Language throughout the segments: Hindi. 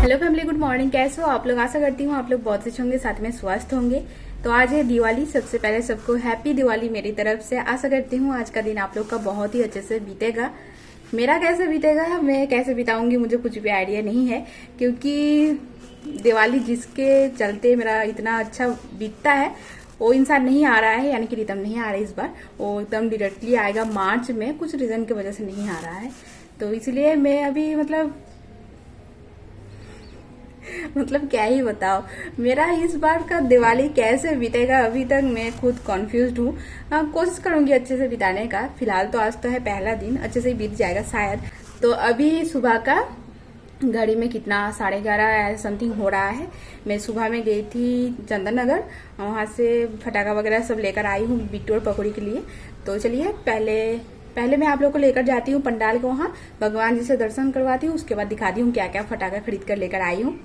Hello family, good morning. कैसे हो आप लोग? आशा करती हूँ आप लोग बहुत अच्छे होंगे, साथ में स्वस्थ होंगे। तो आज है दिवाली। सबसे पहले सबको हैप्पी दिवाली मेरी तरफ से। आशा करती हूँ आज का दिन आप लोग का बहुत ही अच्छे से बीतेगा। मेरा कैसे बीतेगा, मैं कैसे बिताऊंगी, मुझे कुछ भी आइडिया नहीं है, क्योंकि दिवाली जिसके चलते मेरा इतना अच्छा बीतता है वो इंसान नहीं आ रहा है, यानी कि रितम नहीं आ रहा है इस बार। वो एकदम डायरेक्टली आएगा मार्च में, कुछ रीजन की वजह से नहीं आ रहा है। तो इसलिए मैं अभी मतलब क्या ही बताओ, मेरा इस बार का दिवाली कैसे बीतेगा अभी तक मैं खुद कॉन्फ्यूज्ड हूँ। कोशिश करूंगी अच्छे से बिताने का। फिलहाल तो आज तो है पहला दिन, अच्छे से बीत जाएगा शायद। तो अभी सुबह का घड़ी में कितना 11:30 समथिंग हो रहा है। मैं सुबह में गई थी चंदन नगर, वहां से फटाखा वगैरह सब लेकर आई हूँ बिट्टू और पकौड़ी के लिए। तो चलिए पहले मैं आप लोग को लेकर जाती हूँ पंडाल को, वहाँ भगवान जी से दर्शन करवाती हूँ, उसके बाद दिखाती हूँ क्या क्या फटाखा खरीद कर लेकर आई हूँ।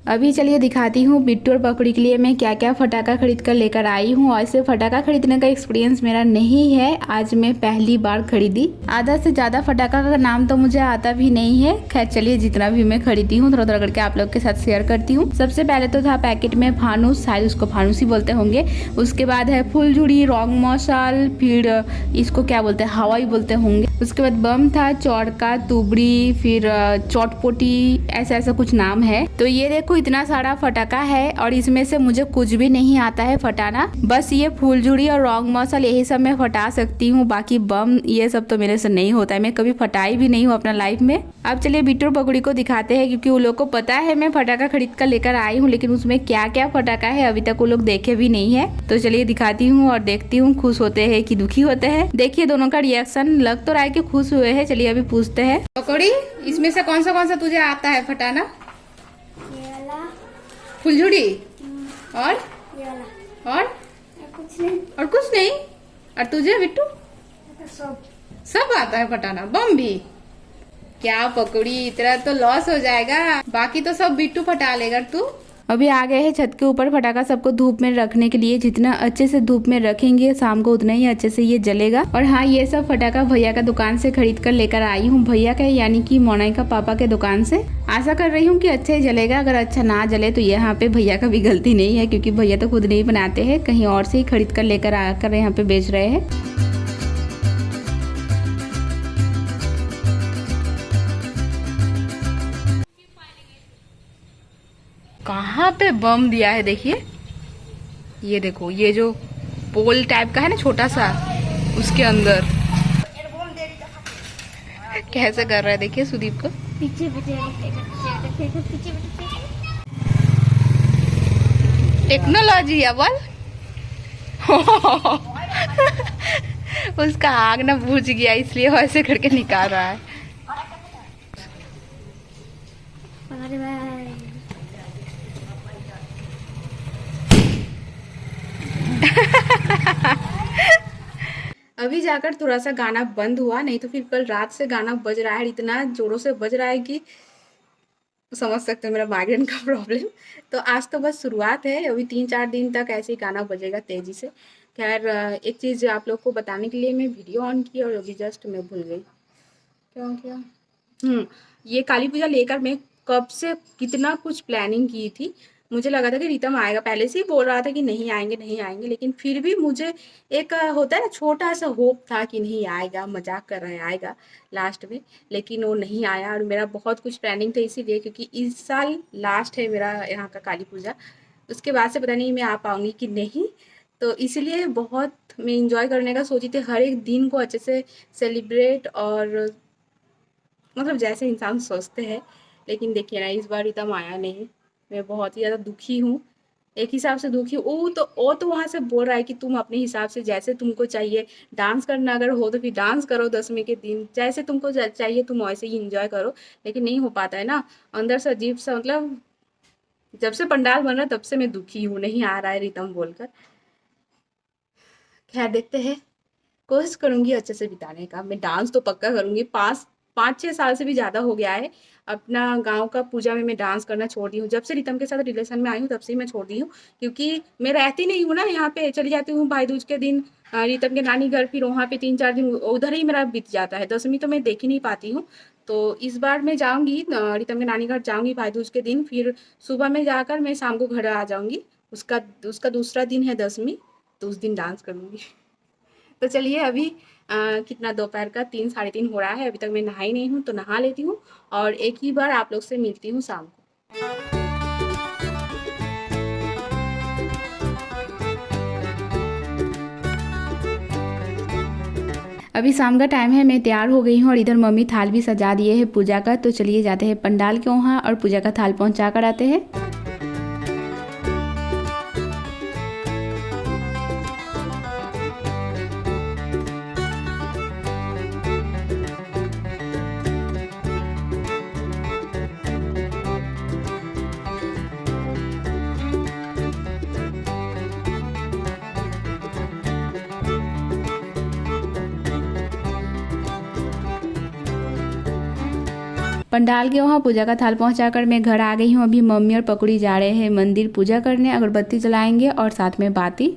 अभी चलिए दिखाती हूँ बिट्टू और पकौड़ी के लिए मैं क्या क्या फटाखा खरीद कर लेकर आई हूँ। ऐसे फटाखा खरीदने का एक्सपीरियंस मेरा नहीं है, आज मैं पहली बार खरीदी। आधा से ज्यादा फटाखा का नाम तो मुझे आता भी नहीं है। खैर चलिए, जितना भी मैं खरीदी हूँ थोड़ा थोड़ा करके आप लोग के साथ शेयर करती हूँ। सबसे पहले तो था पैकेट में फानूस, शायद उसको फानूस ही बोलते होंगे। उसके बाद है फुलझुड़ी, रॉन्ग मशाल, फिर इसको क्या बोलते हैं, हवाई बोलते होंगे। उसके बाद बम था, चौड़का, तुबड़ी, फिर चौटपोटी, ऐसा ऐसा कुछ नाम है। तो ये देखो इतना सारा फटाका है और इसमें से मुझे कुछ भी नहीं आता है फटाना। बस ये फुलझुड़ी और रॉन्ग मसल यही सब मैं फटा सकती हूँ, बाकी बम ये सब तो मेरे से नहीं होता है। मैं कभी फटाई भी नहीं हूँ अपना लाइफ में। अब चलिए बिट्टू और पकौड़ी को दिखाते हैं, क्योंकि वो लोग को पता है मैं फटाका खरीद कर लेकर आई हूँ, लेकिन उसमें क्या क्या फटाका है अभी तक वो लोग देखे भी नहीं है। तो चलिए दिखाती हूँ और देखती हूँ खुश होते हैं कि दुखी होते हैं। देखिए दोनों का रिएक्शन, लग तो रहा है कि खुश हुए हैं। चलिए अभी पूछते हैं। पकौड़ी, इसमें से कौन सा तुझे आता है फटाना? फुलझुड़ी और कुछ नहीं। और तुझे बिट्टू? सब आता है फटाना, बम भी? क्या पकौड़ी, इतना तो लॉस हो जाएगा, बाकी तो सब बिट्टू फटा लेगा। तू अभी आ गए हैं छत के ऊपर फटाका सबको धूप में रखने के लिए। जितना अच्छे से धूप में रखेंगे शाम को उतना ही अच्छे से ये जलेगा। और हाँ, ये सब फटाका भैया का दुकान से खरीद कर लेकर आई हूँ। भैया का यानी कि मोनाई का पापा के दुकान से। आशा कर रही हूँ कि अच्छा ही जलेगा। अगर अच्छा ना जले तो यहाँ पे भैया का भी गलती नहीं है, क्योंकि भैया तो खुद नहीं बनाते हैं, कहीं और से ही खरीद कर लेकर आकर यहाँ पे बेच रहे हैं। कहाँ पे बम दिया है देखिए, ये देखो, ये जो पोल टाइप का है ना छोटा सा, उसके अंदर कैसे कर रहा है देखिए सुदीप को। टेक्नोलॉजी है बोल। उसका आग ना बुझ गया, इसलिए वैसे करके निकाल रहा है। अभी जाकर थोड़ा सा गाना बंद हुआ, नहीं तो फिर कल रात से गाना बज रहा है, इतना जोरों से बज रहा है कि समझ सकते हैं मेरा माइग्रेन का प्रॉब्लम। तो आज तो बस शुरुआत है, अभी 3-4 दिन तक ऐसे ही गाना बजेगा तेजी से। खैर एक चीज़ आप लोग को बताने के लिए मैं वीडियो ऑन की और अभी जस्ट मैं भूल गई। क्या ये काली पूजा लेकर मैं कब से कितना कुछ प्लानिंग की थी, मुझे लगा था कि रितम आएगा, पहले से ही बोल रहा था कि नहीं आएँगे, नहीं आएँगे, लेकिन फिर भी मुझे एक होता है ना छोटा-सा होप था कि नहीं आएगा, मज़ाक कर रहा है, आएगा लास्ट में, लेकिन वो नहीं आया और मेरा बहुत कुछ प्लानिंग था इसीलिए, क्योंकि इस साल लास्ट है मेरा यहाँ का काली पूजा। उसके बाद से पता नहीं मैं आ पाऊँगी कि नहीं, तो इसलिए बहुत मैं एन्जॉय करने का सोची थी, हर एक दिन को अच्छे से सेलिब्रेट और मतलब जैसे इंसान सोचते हैं। लेकिन देखिए ना, इस बार रितम आया नहीं, मैं बहुत ही ज़्यादा दुखी हूँ। एक हिसाब से दुखी हूँ, वो तो वहाँ से बोल रहा है कि तुम अपने हिसाब से जैसे तुमको चाहिए डांस करना, अगर हो तो फिर डांस करो 10वीं के दिन, जैसे तुमको चाहिए तुम वैसे ही इंजॉय करो। लेकिन नहीं हो पाता है ना, अंदर से अजीब सा, मतलब जब से पंडाल बन रहा है तब से मैं दुखी हूँ, नहीं आ रहा है रितम बोलकर। खैर देखते हैं, कोशिश करूँगी अच्छे से बिताने का। मैं डांस तो पक्का करूँगी, 5-6 साल से भी ज़्यादा हो गया है। अपना गाँव का पूजा में मैं डांस करना छोड़ दी हूँ। जब से रितम के साथ रिलेशन में आई हूँ तब से ही मैं छोड़ दी हूँ, क्योंकि मैं रहती नहीं हूँ ना यहाँ पे, चली जाती हूँ भाई दूज के दिन रितम के नानी घर, फिर वहाँ पे 3-4 दिन उधर ही मेरा बीत जाता है। 10वीं तो मैं देख ही नहीं पाती हूँ। तो इस बार मैं जाऊँगी रितम के नानी घर जाऊँगी भाई दूज के दिन, फिर सुबह में जाकर मैं शाम को घर आ जाऊँगी। उसका उसका दूसरा दिन है 10वीं, तो उस दिन डांस करूँगी। तो चलिए अभी कितना दोपहर का 3 साढ़े 3 हो रहा है, अभी तक मैं नहाई नहीं हूँ, तो नहा लेती हूँ और एक ही बार आप लोग से मिलती हूँ शाम को। अभी शाम का टाइम है, मैं तैयार हो गई हूँ और इधर मम्मी थाल भी सजा दिए है पूजा का। तो चलिए जाते हैं पंडाल के वहाँ और पूजा का थाल पहुँचा कर आते हैं। पंडाल के वहाँ पूजा का थाल पहुँचाकर मैं घर आ गई हूँ। अभी मम्मी और पकड़ी जा रहे हैं मंदिर पूजा करने, अगरबत्ती जलाएंगे और साथ में बाती।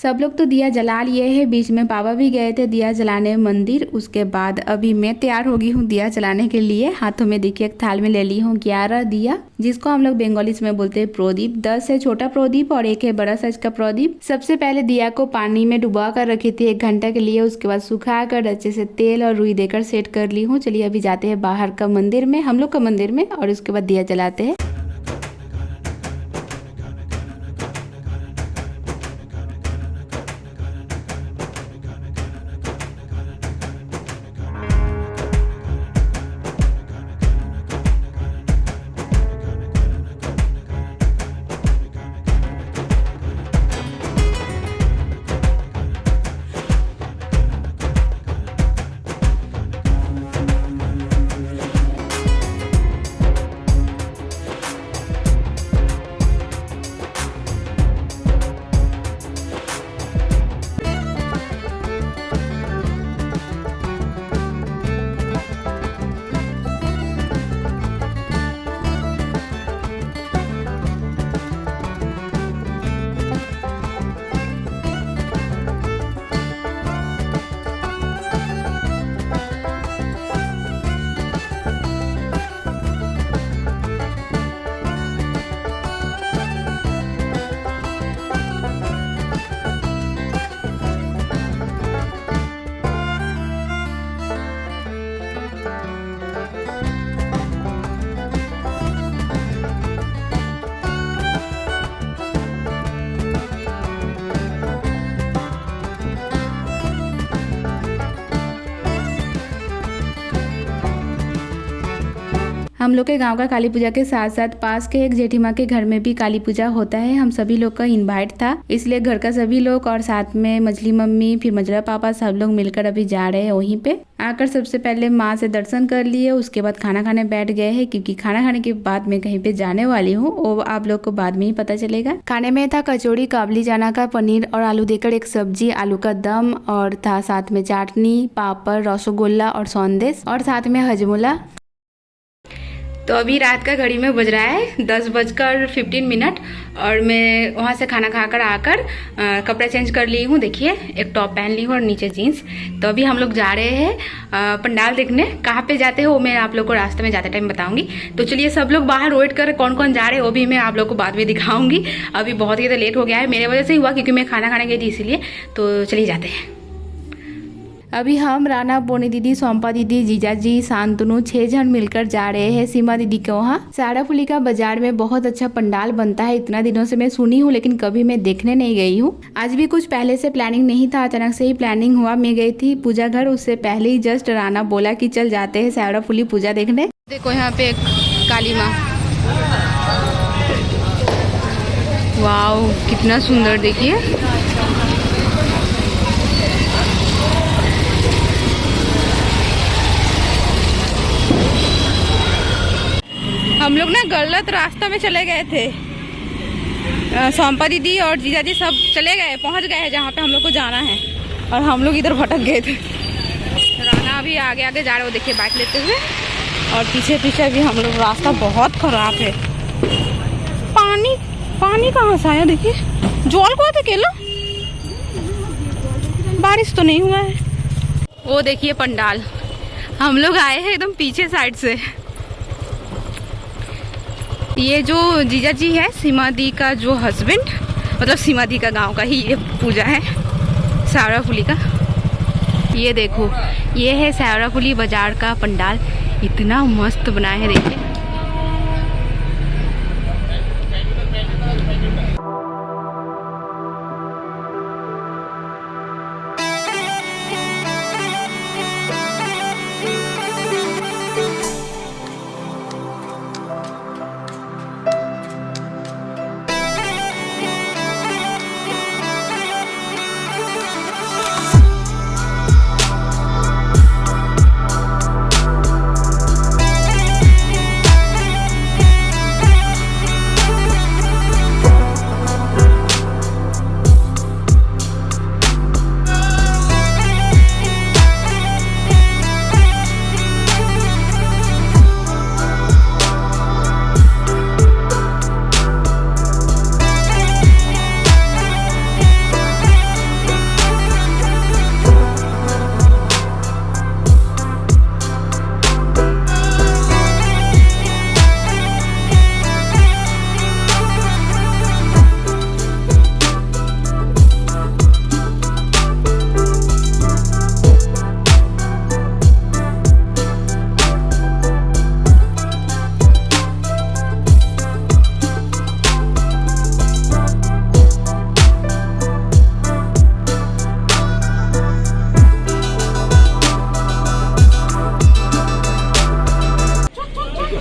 सब लोग तो दिया जला लिए हैं, बीच में पापा भी गए थे दिया जलाने मंदिर। उसके बाद अभी मैं तैयार हो गई हूँ दिया जलाने के लिए। हाथों में देखिए एक थाल में ले ली हूँ 11 दिया, जिसको हम लोग बंगालीज में बोलते हैं प्रदीप। 10 है छोटा प्रदीप और 1 है बड़ा साइज का प्रदीप। सबसे पहले दिया को पानी में डुबा कर रखी थी 1 घंटा के लिए, उसके बाद सुखा कर अच्छे से तेल और रुई देकर सेट कर ली हूँ। चलिए अभी जाते हैं बाहर का मंदिर में, हम लोग का मंदिर में, और उसके बाद दिया जलाते हैं। हम लोग के गांव का काली पूजा के साथ साथ पास के एक जेठी माँ के घर में भी काली पूजा होता है। हम सभी लोग का इनवाइट था, इसलिए घर का सभी लोग और साथ में मछली मम्मी फिर मजरा पापा सब लोग मिलकर अभी जा रहे हैं। वहीं पे आकर सबसे पहले माँ से दर्शन कर लिए, उसके बाद खाना खाने बैठ गए हैं, क्योंकि खाना खाने के बाद मैं कहीं पे जाने वाली हूँ वो आप लोग को बाद में ही पता चलेगा। खाने में था कचौड़ी, काबली चना का पनीर और आलू देकर एक सब्जी, आलू का दम, और था साथ में चाटनी, पापड़, रसगुल्ला और संदेश और साथ में हजमुला। तो अभी रात का घड़ी में बज रहा है 10:15 और मैं वहाँ से खाना खाकर आकर कपड़ा चेंज कर ली हूँ। देखिए एक टॉप पहन ली हूँ और नीचे जीन्स। तो अभी हम लोग जा रहे हैं पंडाल देखने। कहाँ पे जाते हैं वो मैं आप लोग को रास्ते में जाते टाइम बताऊंगी। तो चलिए सब लोग बाहर वेट कर, कौन कौन जा रहे हैं वो भी मैं आप लोग को बाद में दिखाऊंगी। अभी बहुत ही लेट हो गया है, मेरे वजह से ही हुआ क्योंकि मैं खाना खाने गई थी इसीलिए। तो चलिए जाते हैं। अभी हम, राना, बोनी दीदी, सोम्पा दीदी, जीजा जी, शांतनु 6 जन मिलकर जा रहे हैं सीमा दीदी के वहाँ। साराफुली का बाजार में बहुत अच्छा पंडाल बनता है, इतना दिनों से मैं सुनी हूँ लेकिन कभी मैं देखने नहीं गई हूँ। आज भी कुछ पहले से प्लानिंग नहीं था, अचानक से ही प्लानिंग हुआ। मैं गई थी पूजा घर, उससे पहले ही जस्ट राना बोला कि चल जाते हैं साराफुली पूजा देखने। देखो यहाँ पे एक काली माँ, वाओ कितना सुंदर, देखिए। हम लोग ना गलत रास्ता में चले गए थे। सोम्पा दीदी और जीजा जी सब चले गए, पहुंच गए हैं जहाँ पे हम लोग को जाना है, और हम लोग इधर भटक गए थे। राना अभी आगे आगे जा रहे हो, देखिए बाइक लेते हुए, और पीछे पीछे भी हम लोग। रास्ता बहुत खराब है। पानी पानी कहाँ से आया, देखिए जोल को थे केलो, बारिश तो नहीं हुआ है। वो देखिए पंडाल, हम लोग आए हैं एकदम पीछे साइड से। ये जो जीजा जी है सीमा दी का जो हस्बैंड, मतलब सीमा दी का गांव का ही ये पूजा है साराफुली का। ये देखो ये है साराफुली बाजार का पंडाल, इतना मस्त बनाया है, देखिए।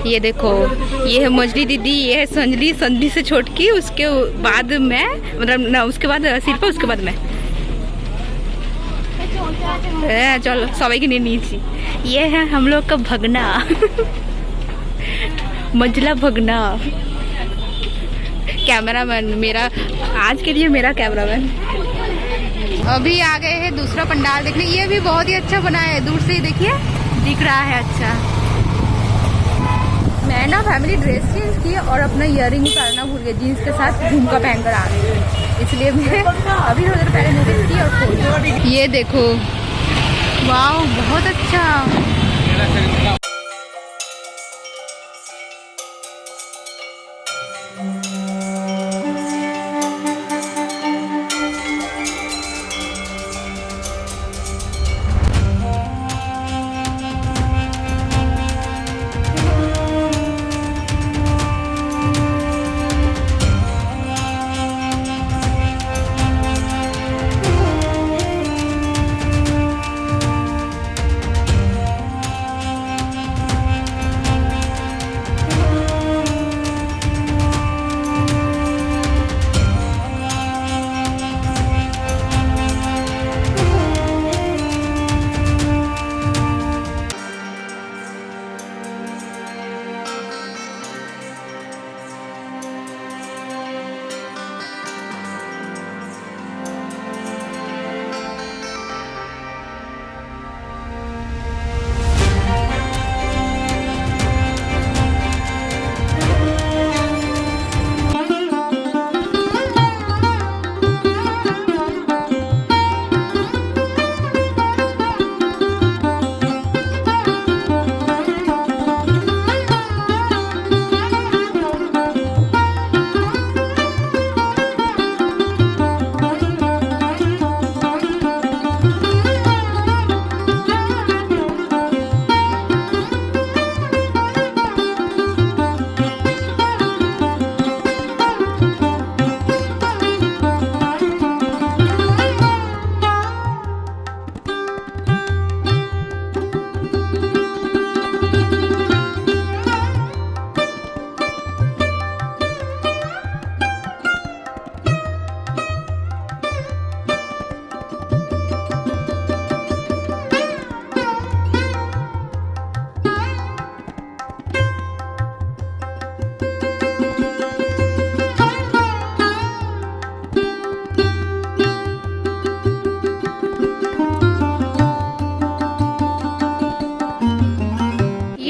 ये देखो ये है मछली दीदी, ये है संजली, संजली से छोटकी, उसके बाद मैं, मतलब ना उसके बाद शिल्पा, उसके बाद मैं। चलो सबाई की नीचे। ये है हम लोग का भगना मंजला भगना, कैमरामैन मेरा आज के लिए, मेरा कैमरामैन। अभी आ गए हैं दूसरा पंडाल देखने। ये भी बहुत ही अच्छा बना है, दूर से ही देखिए दिख रहा है अच्छा। मैं ना फैमिली ड्रेस चेंज की और अपना इयररिंग पहनना भूल गई, जीन्स के साथ झुमका पहनकर आ गई, इसलिए मैं अभी थोड़ी देर पहले नोटिस की और खोल। ये देखो वाह बहुत अच्छा।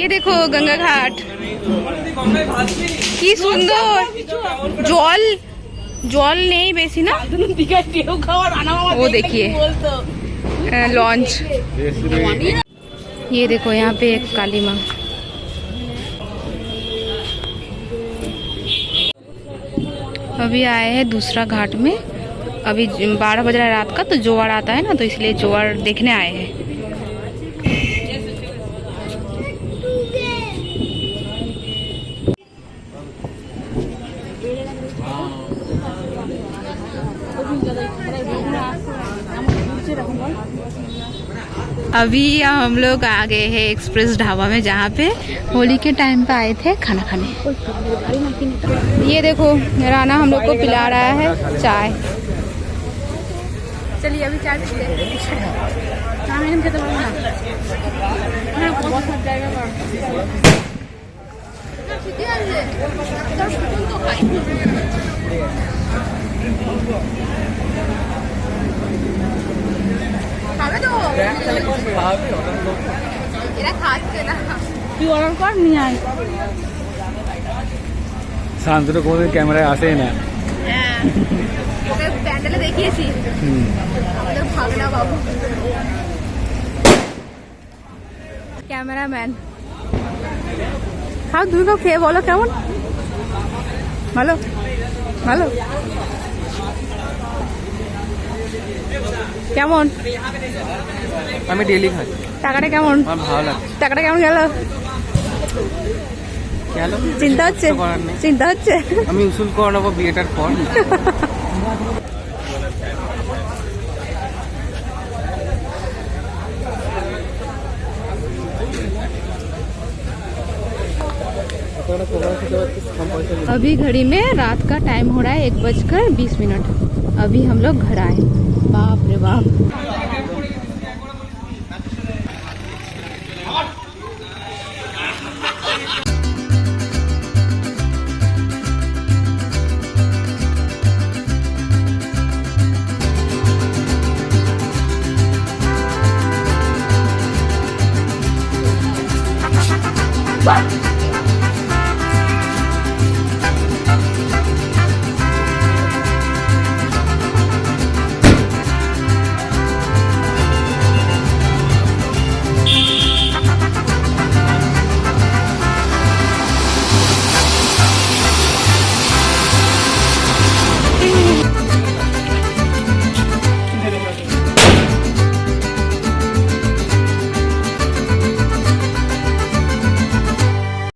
ये देखो गंगा घाट की सुंदर জল জল নেই বেশি না वो देखिए लॉन्च ये देखो यहाँ पे एक काली माँ अभी आए हैं दूसरा घाट में अभी 12 बज रहा है रात का तो जोवार आता है ना तो इसलिए जोवार देखने आए हैं अभी हम लोग आ गए हैं एक्सप्रेस ढाबा में जहाँ पे होली के टाइम पे आए थे खाना खाने। ये देखो राना हम लोग को पिला रहा है चाय। चलिए अभी चाय पीते हैं। শান্তনু কোনোদিন ক্যামেরায় আসেই না প্যান্ডেলে দেখিয়েছি আমাদের ভাগনা বাবু ক্যামেরাম্যান। খাও তুমি খেয়ে বলো কেমন ভালো ভালো কেমন আমি ডেইলি খাই। টাকাটা কেমন আমার ভালো লাগে। টাকাটা কেমন গেল গেল চিন্তা হচ্ছে চিন্তা হচ্ছে আমি উসুল করে নেবো বিয়েটার পর। अभी घड़ी में रात का टाइम हो रहा है 1:20। अभी हम लोग घर आए। बाप रे बाप What?